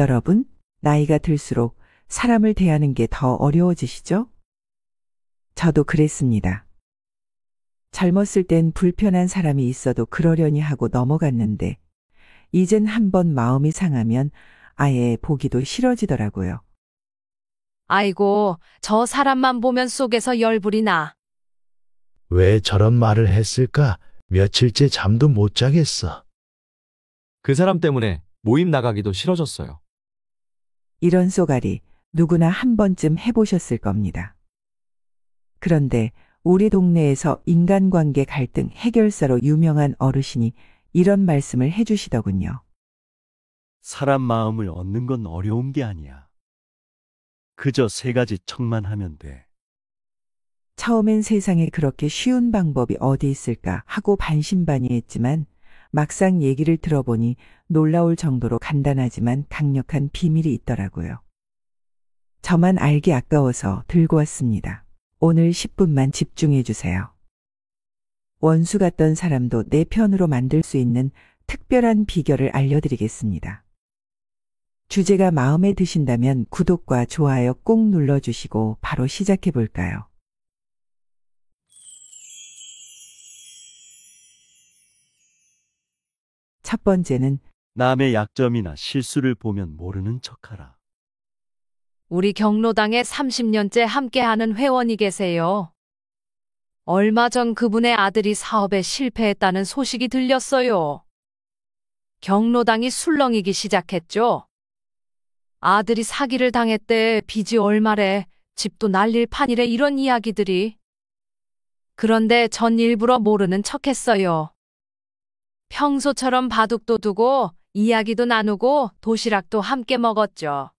여러분, 나이가 들수록 사람을 대하는 게 더 어려워지시죠? 저도 그랬습니다. 젊었을 땐 불편한 사람이 있어도 그러려니 하고 넘어갔는데, 이젠 한번 마음이 상하면 아예 보기도 싫어지더라고요. 아이고, 저 사람만 보면 속에서 열불이 나. 왜 저런 말을 했을까? 며칠째 잠도 못 자겠어. 그 사람 때문에 모임 나가기도 싫어졌어요. 이런 쏘가리 누구나 한 번쯤 해보셨을 겁니다. 그런데 우리 동네에서 인간관계 갈등 해결사로 유명한 어르신이 이런 말씀을 해주시더군요. 사람 마음을 얻는 건 어려운 게 아니야. 그저 세 가지 척만 하면 돼. 처음엔 세상에 그렇게 쉬운 방법이 어디 있을까 하고 반신반의했지만 막상 얘기를 들어보니 놀라울 정도로 간단하지만 강력한 비밀이 있더라고요. 저만 알기 아까워서 들고 왔습니다. 오늘 10분만 집중해 주세요. 원수 같던 사람도 내 편으로 만들 수 있는 특별한 비결을 알려드리겠습니다. 주제가 마음에 드신다면 구독과 좋아요 꼭 눌러주시고 바로 시작해 볼까요? 첫 번째는 남의 약점이나 실수를 보면 모르는 척하라. 우리 경로당에 30년째 함께하는 회원이 계세요. 얼마 전 그분의 아들이 사업에 실패했다는 소식이 들렸어요. 경로당이 술렁이기 시작했죠. 아들이 사기를 당했대, 빚이 얼마래, 집도 날릴 판이래, 이런 이야기들이. 그런데 전 일부러 모르는 척했어요. 평소처럼 바둑도 두고 이야기도 나누고 도시락도 함께 먹었죠.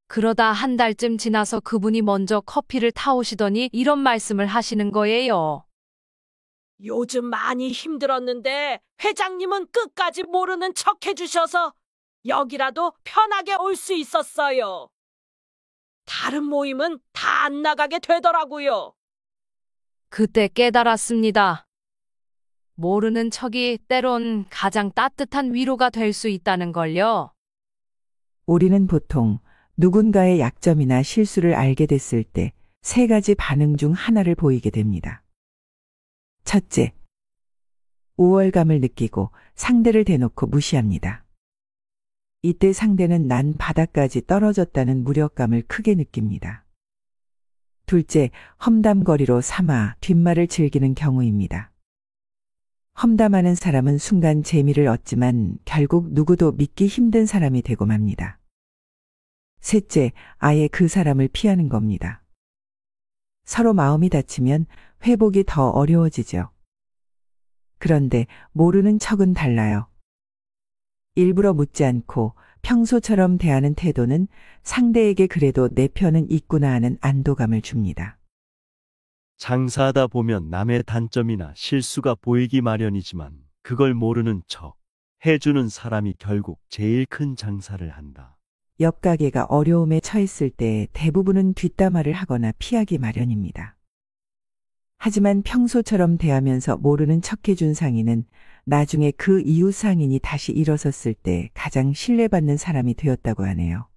그러다 한 달쯤 지나서 그분이 먼저 커피를 타오시더니 이런 말씀을 하시는 거예요. 요즘 많이 힘들었는데 회장님은 끝까지 모르는 척 해주셔서 여기라도 편하게 올 수 있었어요. 다른 모임은 다 안 나가게 되더라고요. 그때 깨달았습니다. 모르는 척이 때론 가장 따뜻한 위로가 될 수 있다는 걸요. 우리는 보통 누군가의 약점이나 실수를 알게 됐을 때 세 가지 반응 중 하나를 보이게 됩니다. 첫째, 우월감을 느끼고 상대를 대놓고 무시합니다. 이때 상대는 난 바닥까지 떨어졌다는 무력감을 크게 느낍니다. 둘째, 험담거리로 삼아 뒷말을 즐기는 경우입니다. 험담하는 사람은 순간 재미를 얻지만 결국 누구도 믿기 힘든 사람이 되고 맙니다. 셋째, 아예 그 사람을 피하는 겁니다. 서로 마음이 다치면 회복이 더 어려워지죠. 그런데 모르는 척은 달라요. 일부러 묻지 않고 평소처럼 대하는 태도는 상대에게 그래도 내 편은 있구나 하는 안도감을 줍니다. 장사하다 보면 남의 단점이나 실수가 보이기 마련이지만 그걸 모르는 척 해주는 사람이 결국 제일 큰 장사를 한다. 옆 가게가 어려움에 처했을 때 대부분은 뒷담화를 하거나 피하기 마련입니다. 하지만 평소처럼 대하면서 모르는 척해준 상인은 나중에 그 이웃 상인이 다시 일어섰을 때 가장 신뢰받는 사람이 되었다고 하네요.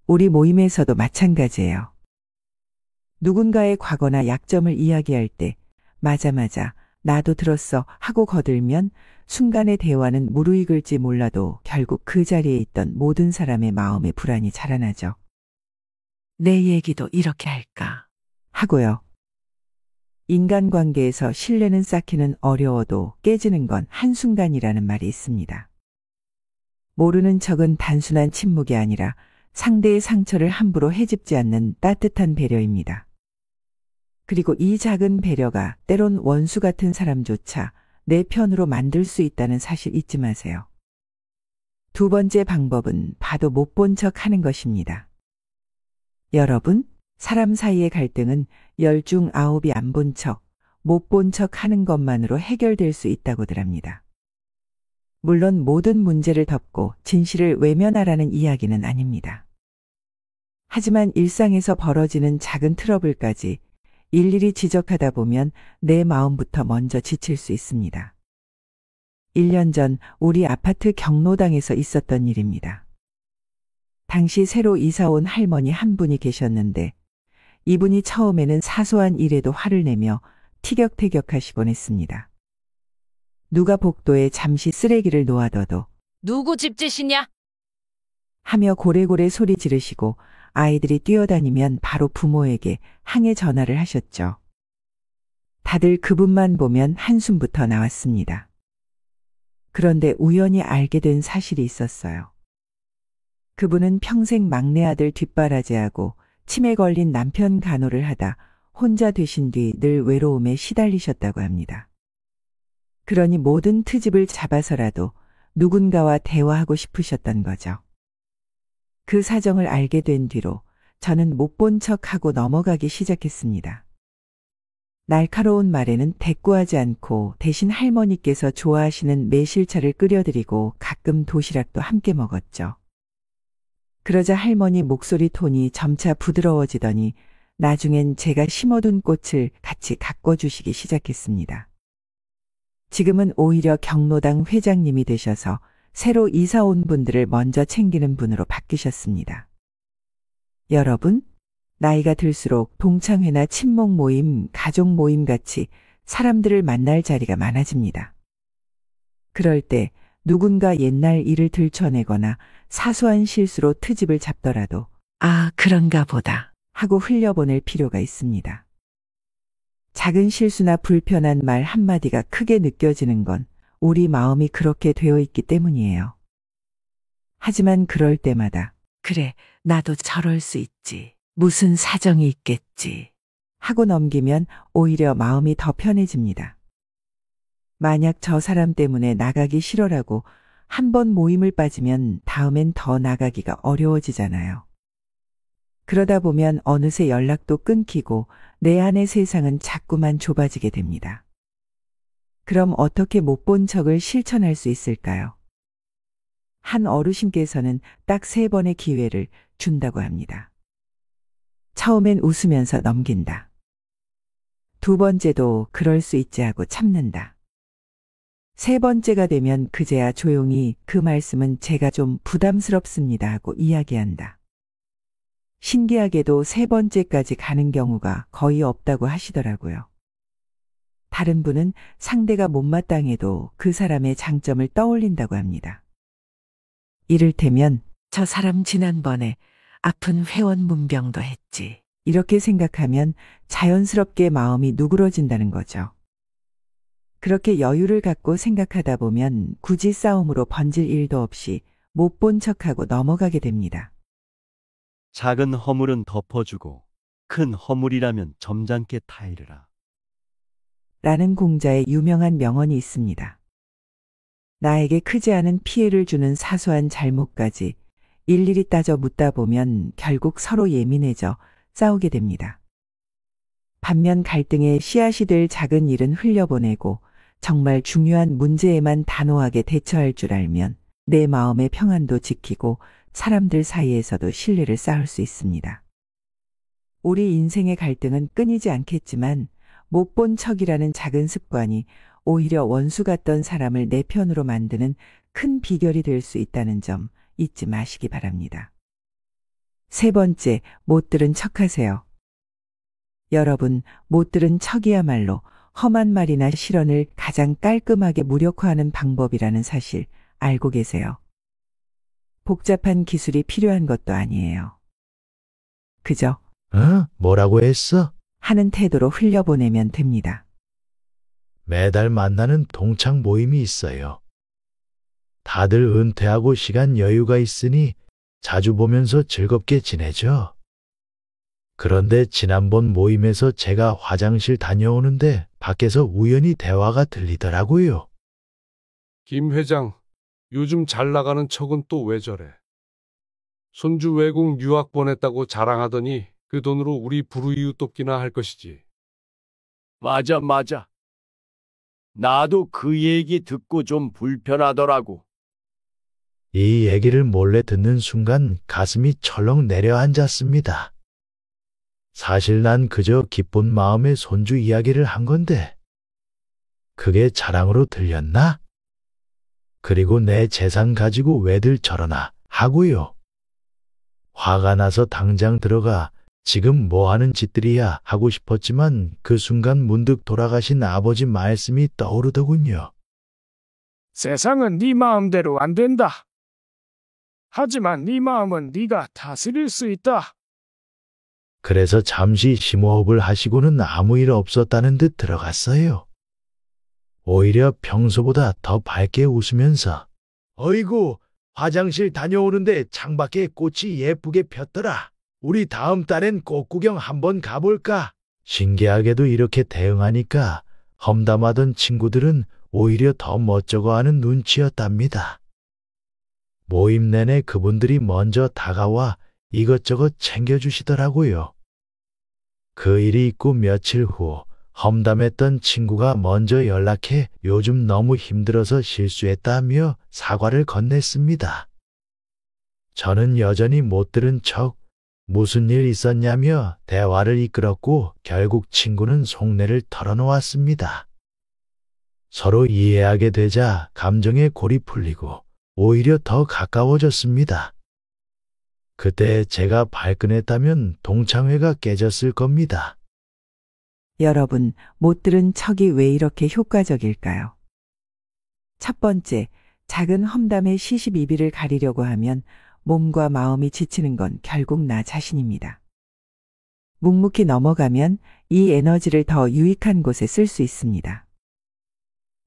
우리 모임에서도 마찬가지예요. 누군가의 과거나 약점을 이야기할 때 맞아 나도 들었어 하고 거들면 순간의 대화는 무르익을지 몰라도 결국 그 자리에 있던 모든 사람의 마음에 불안이 자라나죠. 내 얘기도 이렇게 할까 하고요. 인간관계에서 신뢰는 쌓기는 어려워도 깨지는 건 한순간이라는 말이 있습니다. 모르는 척은 단순한 침묵이 아니라 상대의 상처를 함부로 헤집지 않는 따뜻한 배려입니다. 그리고 이 작은 배려가 때론 원수 같은 사람조차 내 편으로 만들 수 있다는 사실 잊지 마세요. 두 번째 방법은 봐도 못 본 척 하는 것입니다. 여러분, 사람 사이의 갈등은 10 중 9이 안 본 척, 못 본 척 하는 것만으로 해결될 수 있다고들 합니다. 물론 모든 문제를 덮고 진실을 외면하라는 이야기는 아닙니다. 하지만 일상에서 벌어지는 작은 트러블까지 일일이 지적하다 보면 내 마음부터 먼저 지칠 수 있습니다. 1년 전 우리 아파트 경로당에서 있었던 일입니다. 당시 새로 이사 온 할머니 한 분이 계셨는데 이분이 처음에는 사소한 일에도 화를 내며 티격태격하시곤 했습니다. 누가 복도에 잠시 쓰레기를 놓아둬도 누구 집짓이냐? 하며 고래고래 소리 지르시고 아이들이 뛰어다니면 바로 부모에게 항해 전화를 하셨죠. 다들 그분만 보면 한숨부터 나왔습니다. 그런데 우연히 알게 된 사실이 있었어요. 그분은 평생 막내 아들 뒷바라지하고 치매 걸린 남편 간호를 하다 혼자 되신 뒤 늘 외로움에 시달리셨다고 합니다. 그러니 모든 트집을 잡아서라도 누군가와 대화하고 싶으셨던 거죠. 그 사정을 알게 된 뒤로 저는 못 본 척하고 넘어가기 시작했습니다. 날카로운 말에는 대꾸하지 않고 대신 할머니께서 좋아하시는 매실차를 끓여드리고 가끔 도시락도 함께 먹었죠. 그러자 할머니 목소리 톤이 점차 부드러워지더니 나중엔 제가 심어둔 꽃을 같이 가꿔주시기 시작했습니다. 지금은 오히려 경로당 회장님이 되셔서 새로 이사 온 분들을 먼저 챙기는 분으로 바뀌셨습니다. 여러분, 나이가 들수록 동창회나 친목 모임, 가족 모임 같이 사람들을 만날 자리가 많아집니다. 그럴 때 누군가 옛날 일을 들춰내거나 사소한 실수로 트집을 잡더라도 아, 그런가 보다 하고 흘려보낼 필요가 있습니다. 작은 실수나 불편한 말 한마디가 크게 느껴지는 건 우리 마음이 그렇게 되어 있기 때문이에요. 하지만 그럴 때마다 그래, 나도 저럴 수 있지. 무슨 사정이 있겠지. 하고 넘기면 오히려 마음이 더 편해집니다. 만약 저 사람 때문에 나가기 싫어라고 한 번 모임을 빠지면 다음엔 더 나가기가 어려워지잖아요. 그러다 보면 어느새 연락도 끊기고 내 안의 세상은 자꾸만 좁아지게 됩니다. 그럼 어떻게 못 본 척을 실천할 수 있을까요? 한 어르신께서는 딱 3번의 기회를 준다고 합니다. 처음엔 웃으면서 넘긴다. 2번째도 그럴 수 있지 하고 참는다. 3번째가 되면 그제야 조용히 그 말씀은 제가 좀 부담스럽습니다 하고 이야기한다. 신기하게도 3번째까지 가는 경우가 거의 없다고 하시더라고요. 다른 분은 상대가 못마땅해도 그 사람의 장점을 떠올린다고 합니다. 이를테면 저 사람 지난번에 아픈 회원 문병도 했지. 이렇게 생각하면 자연스럽게 마음이 누그러진다는 거죠. 그렇게 여유를 갖고 생각하다 보면 굳이 싸움으로 번질 일도 없이 못 본 척하고 넘어가게 됩니다. 작은 허물은 덮어주고 큰 허물이라면 점잖게 타이르라. 라는 공자의 유명한 명언이 있습니다. 나에게 크지 않은 피해를 주는 사소한 잘못까지 일일이 따져 묻다 보면 결국 서로 예민해져 싸우게 됩니다. 반면 갈등의 씨앗이 될 작은 일은 흘려보내고 정말 중요한 문제에만 단호하게 대처할 줄 알면 내 마음의 평안도 지키고 사람들 사이에서도 신뢰를 쌓을 수 있습니다. 우리 인생의 갈등은 끊이지 않겠지만 못 본 척이라는 작은 습관이 오히려 원수 같던 사람을 내 편으로 만드는 큰 비결이 될 수 있다는 점 잊지 마시기 바랍니다. 3번째, 못 들은 척하세요. 여러분, 못 들은 척이야말로 험한 말이나 실언을 가장 깔끔하게 무력화하는 방법이라는 사실 알고 계세요? 복잡한 기술이 필요한 것도 아니에요. 그저 뭐라고 했어? 하는 태도로 흘려보내면 됩니다. 매달 만나는 동창 모임이 있어요. 다들 은퇴하고 시간 여유가 있으니 자주 보면서 즐겁게 지내죠. 그런데 지난번 모임에서 제가 화장실 다녀오는데 밖에서 우연히 대화가 들리더라고요. 김 회장, 요즘 잘 나가는 척은 또 왜 저래? 손주 외국 유학 보냈다고 자랑하더니 그 돈으로 우리 불우이웃 돕기나 할 것이지. 맞아. 나도 그 얘기 듣고 좀 불편하더라고. 이 얘기를 몰래 듣는 순간 가슴이 철렁 내려앉았습니다. 사실 난 그저 기쁜 마음에 손주 이야기를 한 건데 그게 자랑으로 들렸나? 그리고 내 재산 가지고 왜들 저러나 하고요. 화가 나서 당장 들어가 지금 뭐 하는 짓들이야 하고 싶었지만 그 순간 문득 돌아가신 아버지 말씀이 떠오르더군요. 세상은 네 마음대로 안 된다. 하지만 네 마음은 네가 다스릴 수 있다. 그래서 잠시 심호흡을 하시고는 아무 일 없었다는 듯 들어갔어요. 오히려 평소보다 더 밝게 웃으면서 어이구, 화장실 다녀오는데 창밖에 꽃이 예쁘게 폈더라. 우리 다음 달엔 꽃 구경 한번 가볼까? 신기하게도 이렇게 대응하니까 험담하던 친구들은 오히려 더 멋쩍어하는 눈치였답니다. 모임 내내 그분들이 먼저 다가와 이것저것 챙겨주시더라고요. 그 일이 있고 며칠 후 험담했던 친구가 먼저 연락해 요즘 너무 힘들어서 실수했다며 사과를 건넸습니다. 저는 여전히 못 들은 척 무슨 일 있었냐며 대화를 이끌었고 결국 친구는 속내를 털어놓았습니다. 서로 이해하게 되자 감정의 골이 풀리고 오히려 더 가까워졌습니다. 그때 제가 발끈했다면 동창회가 깨졌을 겁니다. 여러분, 못 들은 척이 왜 이렇게 효과적일까요? 첫 번째, 작은 험담의 시시비비를 가리려고 하면 몸과 마음이 지치는 건 결국 나 자신입니다. 묵묵히 넘어가면 이 에너지를 더 유익한 곳에 쓸 수 있습니다.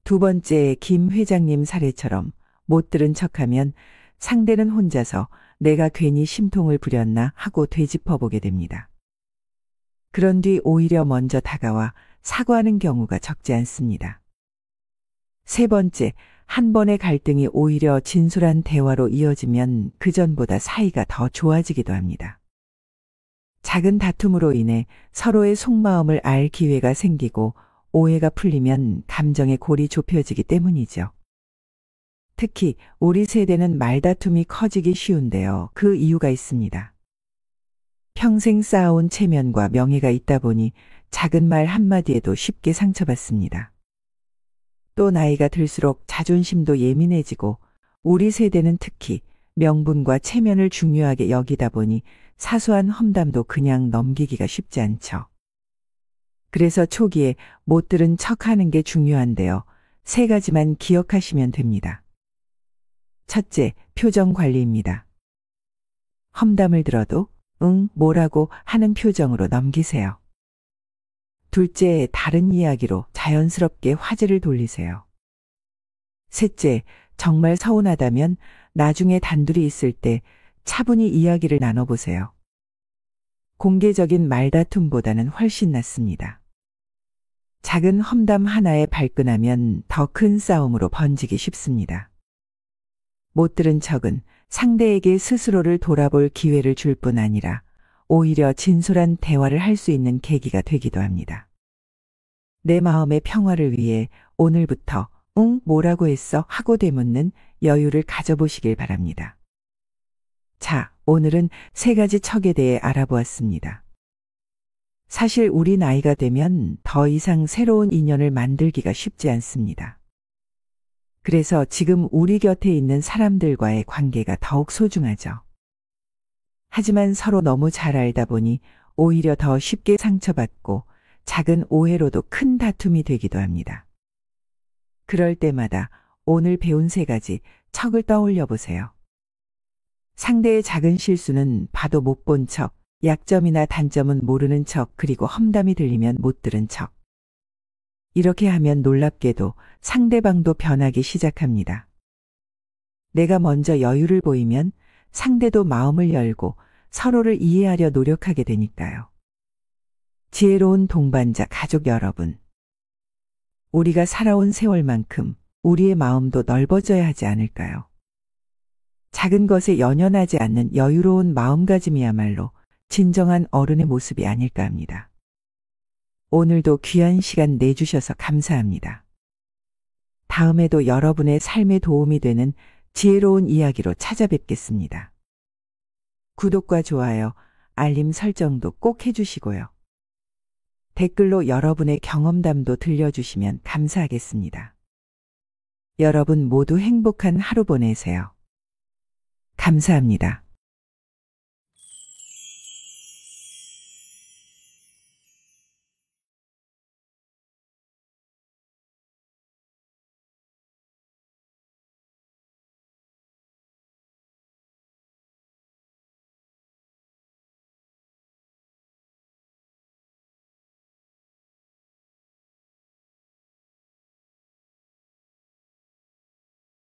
두 번째, 김 회장님 사례처럼 못 들은 척하면 상대는 혼자서 내가 괜히 심통을 부렸나 하고 되짚어보게 됩니다. 그런 뒤 오히려 먼저 다가와 사과하는 경우가 적지 않습니다. 세 번째, 한 번의 갈등이 오히려 진솔한 대화로 이어지면 그전보다 사이가 더 좋아지기도 합니다. 작은 다툼으로 인해 서로의 속마음을 알 기회가 생기고 오해가 풀리면 감정의 골이 좁혀지기 때문이죠. 특히 우리 세대는 말다툼이 커지기 쉬운데요. 그 이유가 있습니다. 평생 쌓아온 체면과 명예가 있다 보니 작은 말 한마디에도 쉽게 상처받습니다. 또 나이가 들수록 자존심도 예민해지고 우리 세대는 특히 명분과 체면을 중요하게 여기다 보니 사소한 험담도 그냥 넘기기가 쉽지 않죠. 그래서 초기에 못 들은 척하는 게 중요한데요. 세 가지만 기억하시면 됩니다. 첫째, 표정 관리입니다. 험담을 들어도 응, 뭐라고 하는 표정으로 넘기세요. 둘째, 다른 이야기로 자연스럽게 화제를 돌리세요. 셋째, 정말 서운하다면 나중에 단둘이 있을 때 차분히 이야기를 나눠보세요. 공개적인 말다툼보다는 훨씬 낫습니다. 작은 험담 하나에 발끈하면 더 큰 싸움으로 번지기 쉽습니다. 못 들은 척은 상대에게 스스로를 돌아볼 기회를 줄 뿐 아니라 오히려 진솔한 대화를 할 수 있는 계기가 되기도 합니다. 내 마음의 평화를 위해 오늘부터 응, 뭐라고 했어? 하고 되묻는 여유를 가져보시길 바랍니다. 자, 오늘은 세 가지 척에 대해 알아보았습니다. 사실 우리 나이가 되면 더 이상 새로운 인연을 만들기가 쉽지 않습니다. 그래서 지금 우리 곁에 있는 사람들과의 관계가 더욱 소중하죠. 하지만 서로 너무 잘 알다 보니 오히려 더 쉽게 상처받고 작은 오해로도 큰 다툼이 되기도 합니다. 그럴 때마다 오늘 배운 세 가지 척을 떠올려 보세요. 상대의 작은 실수는 봐도 못 본 척, 약점이나 단점은 모르는 척, 그리고 험담이 들리면 못 들은 척. 이렇게 하면 놀랍게도 상대방도 변하기 시작합니다. 내가 먼저 여유를 보이면 상대도 마음을 열고 서로를 이해하려 노력하게 되니까요. 지혜로운 동반자 가족 여러분. 우리가 살아온 세월만큼 우리의 마음도 넓어져야 하지 않을까요? 작은 것에 연연하지 않는 여유로운 마음가짐이야말로 진정한 어른의 모습이 아닐까 합니다. 오늘도 귀한 시간 내주셔서 감사합니다. 다음에도 여러분의 삶에 도움이 되는 지혜로운 이야기로 찾아뵙겠습니다. 구독과 좋아요, 알림 설정도 꼭 해주시고요. 댓글로 여러분의 경험담도 들려주시면 감사하겠습니다. 여러분 모두 행복한 하루 보내세요. 감사합니다.